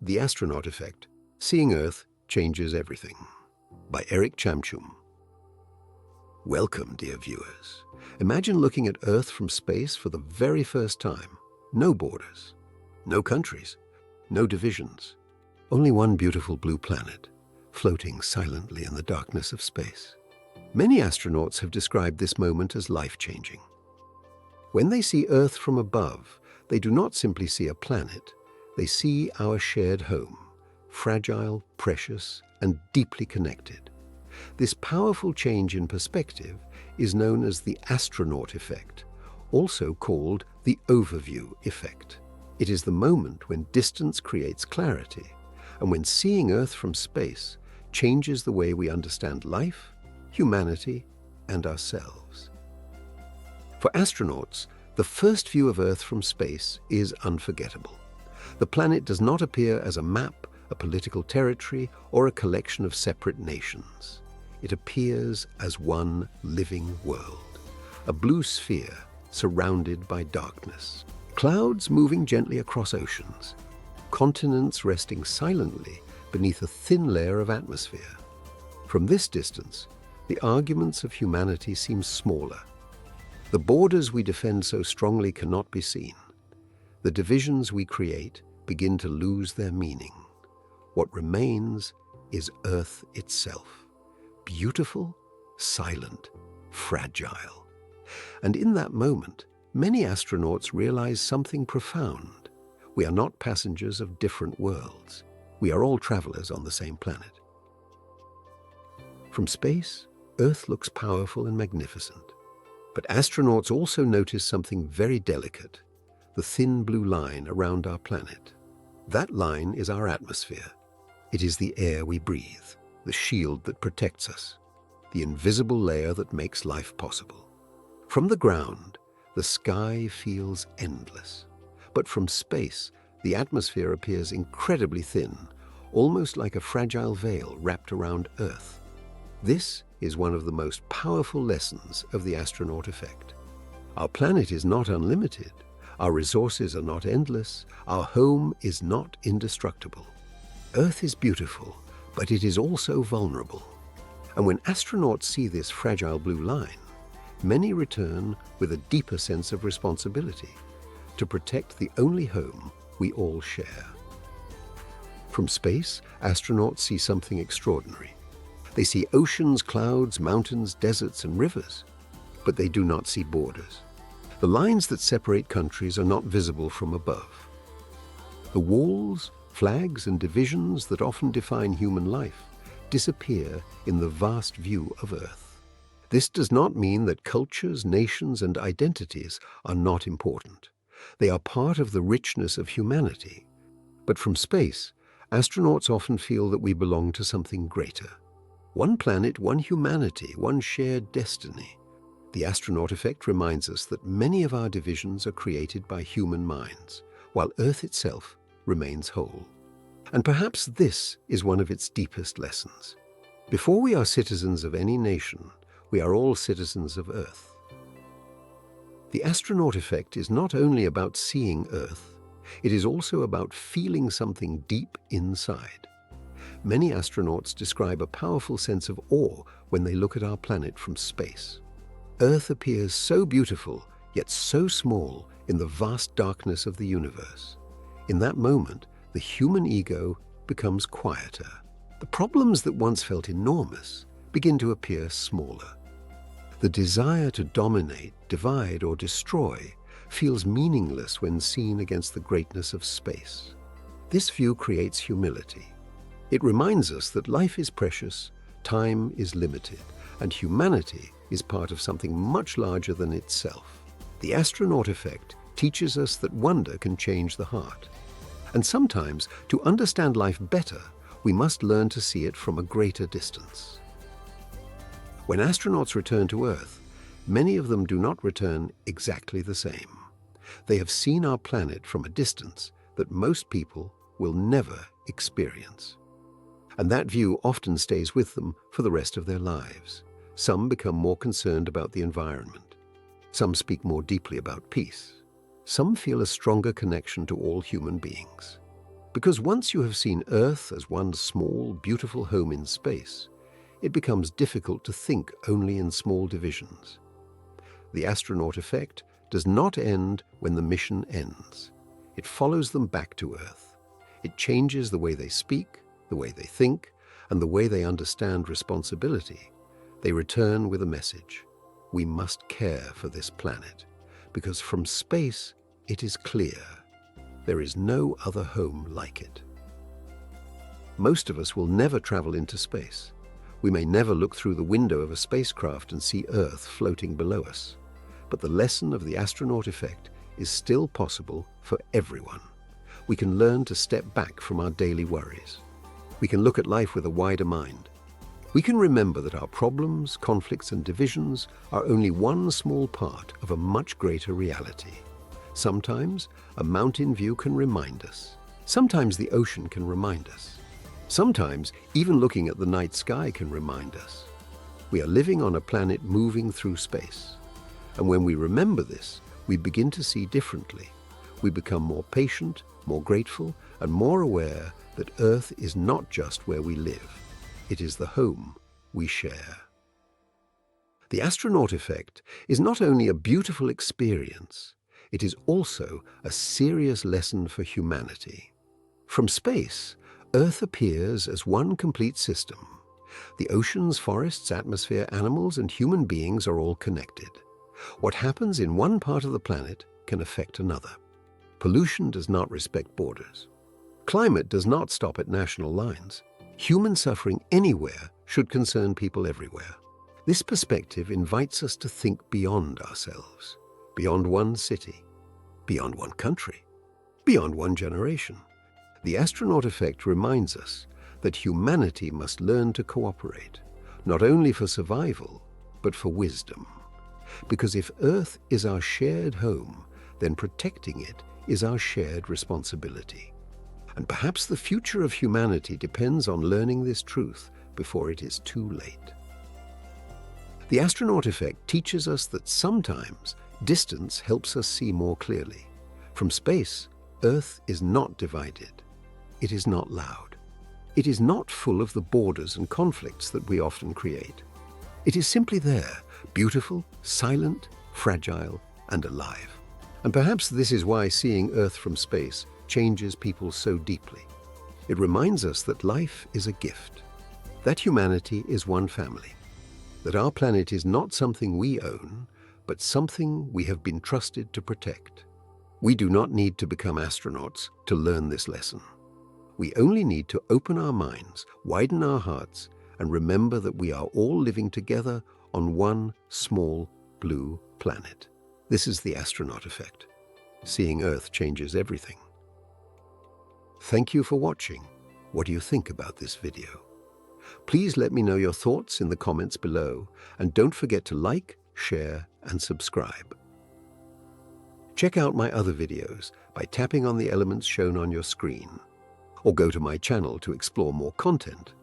The Astronaut Effect, Seeing Earth Changes Everything, by Chamchoum. Welcome, dear viewers. Imagine looking at Earth from space for the very first time. No borders, no countries, no divisions. Only one beautiful blue planet, floating silently in the darkness of space. Many astronauts have described this moment as life-changing. When they see Earth from above, they do not simply see a planet. They see our shared home, fragile, precious, and deeply connected. This powerful change in perspective is known as the Astronaut Effect, also called the Overview Effect. It is the moment when distance creates clarity, and when seeing Earth from space changes the way we understand life, humanity, and ourselves. For astronauts, the first view of Earth from space is unforgettable. The planet does not appear as a map, a political territory, or a collection of separate nations. It appears as one living world, a blue sphere surrounded by darkness. Clouds moving gently across oceans, continents resting silently beneath a thin layer of atmosphere. From this distance, the arguments of humanity seem smaller. The borders we defend so strongly cannot be seen. The divisions we create begin to lose their meaning. What remains is Earth itself, beautiful, silent, fragile. And in that moment, many astronauts realize something profound. We are not passengers of different worlds. We are all travelers on the same planet. From space, Earth looks powerful and magnificent. But astronauts also notice something very delicate, the thin blue line around our planet. That line is our atmosphere. It is the air we breathe, the shield that protects us, the invisible layer that makes life possible. From the ground, the sky feels endless. But from space, the atmosphere appears incredibly thin, almost like a fragile veil wrapped around Earth. This is one of the most powerful lessons of the Astronaut Effect. Our planet is not unlimited. Our resources are not endless. Our home is not indestructible. Earth is beautiful, but it is also vulnerable. And when astronauts see this fragile blue line, many return with a deeper sense of responsibility to protect the only home we all share. From space, astronauts see something extraordinary. They see oceans, clouds, mountains, deserts, and rivers, but they do not see borders. The lines that separate countries are not visible from above. The walls, flags, and divisions that often define human life disappear in the vast view of Earth. This does not mean that cultures, nations, and identities are not important. They are part of the richness of humanity. But from space, astronauts often feel that we belong to something greater. One planet, one humanity, one shared destiny. The Astronaut Effect reminds us that many of our divisions are created by human minds, while Earth itself remains whole. And perhaps this is one of its deepest lessons. Before we are citizens of any nation, we are all citizens of Earth. The Astronaut Effect is not only about seeing Earth, it is also about feeling something deep inside. Many astronauts describe a powerful sense of awe when they look at our planet from space. Earth appears so beautiful, yet so small in the vast darkness of the universe. In that moment, the human ego becomes quieter. The problems that once felt enormous begin to appear smaller. The desire to dominate, divide, or destroy feels meaningless when seen against the greatness of space. This view creates humility. It reminds us that life is precious, time is limited, and humanity is part of something much larger than itself. The Astronaut Effect teaches us that wonder can change the heart. And sometimes, to understand life better, we must learn to see it from a greater distance. When astronauts return to Earth, many of them do not return exactly the same. They have seen our planet from a distance that most people will never experience. And that view often stays with them for the rest of their lives. Some become more concerned about the environment. Some speak more deeply about peace. Some feel a stronger connection to all human beings. Because once you have seen Earth as one small, beautiful home in space, it becomes difficult to think only in small divisions. The astronaut effect does not end when the mission ends. It follows them back to Earth. It changes the way they speak, the way they think, and the way they understand responsibility. They return with a message. We must care for this planet, because from space it is clear there is no other home like it. Most of us will never travel into space. We may never look through the window of a spacecraft and see Earth floating below us. But the lesson of the astronaut effect is still possible for everyone. We can learn to step back from our daily worries. We can look at life with a wider mind. We can remember that our problems, conflicts, and divisions are only one small part of a much greater reality. Sometimes a mountain view can remind us. Sometimes the ocean can remind us. Sometimes even looking at the night sky can remind us. We are living on a planet moving through space. And when we remember this, we begin to see differently. We become more patient, more grateful, and more aware that Earth is not just where we live. It is the home we share. The astronaut effect is not only a beautiful experience, it is also a serious lesson for humanity. From space, Earth appears as one complete system. The oceans, forests, atmosphere, animals, and human beings are all connected. What happens in one part of the planet can affect another. Pollution does not respect borders. Climate does not stop at national lines. Human suffering anywhere should concern people everywhere. This perspective invites us to think beyond ourselves, beyond one city, beyond one country, beyond one generation. The astronaut effect reminds us that humanity must learn to cooperate, not only for survival, but for wisdom. Because if Earth is our shared home, then protecting it is our shared responsibility. And perhaps the future of humanity depends on learning this truth before it is too late. The astronaut effect teaches us that sometimes distance helps us see more clearly. From space, Earth is not divided. It is not loud. It is not full of the borders and conflicts that we often create. It is simply there, beautiful, silent, fragile, and alive. And perhaps this is why seeing Earth from space changes people so deeply. It reminds us that life is a gift, that humanity is one family, that our planet is not something we own, but something we have been trusted to protect. We do not need to become astronauts to learn this lesson. We only need to open our minds, widen our hearts, and remember that we are all living together on one small blue planet. This is the astronaut effect. Seeing Earth changes everything. Thank you for watching. What do you think about this video? Please let me know your thoughts in the comments below, and don't forget to like, share, and subscribe. Check out my other videos by tapping on the elements shown on your screen, or go to my channel to explore more content.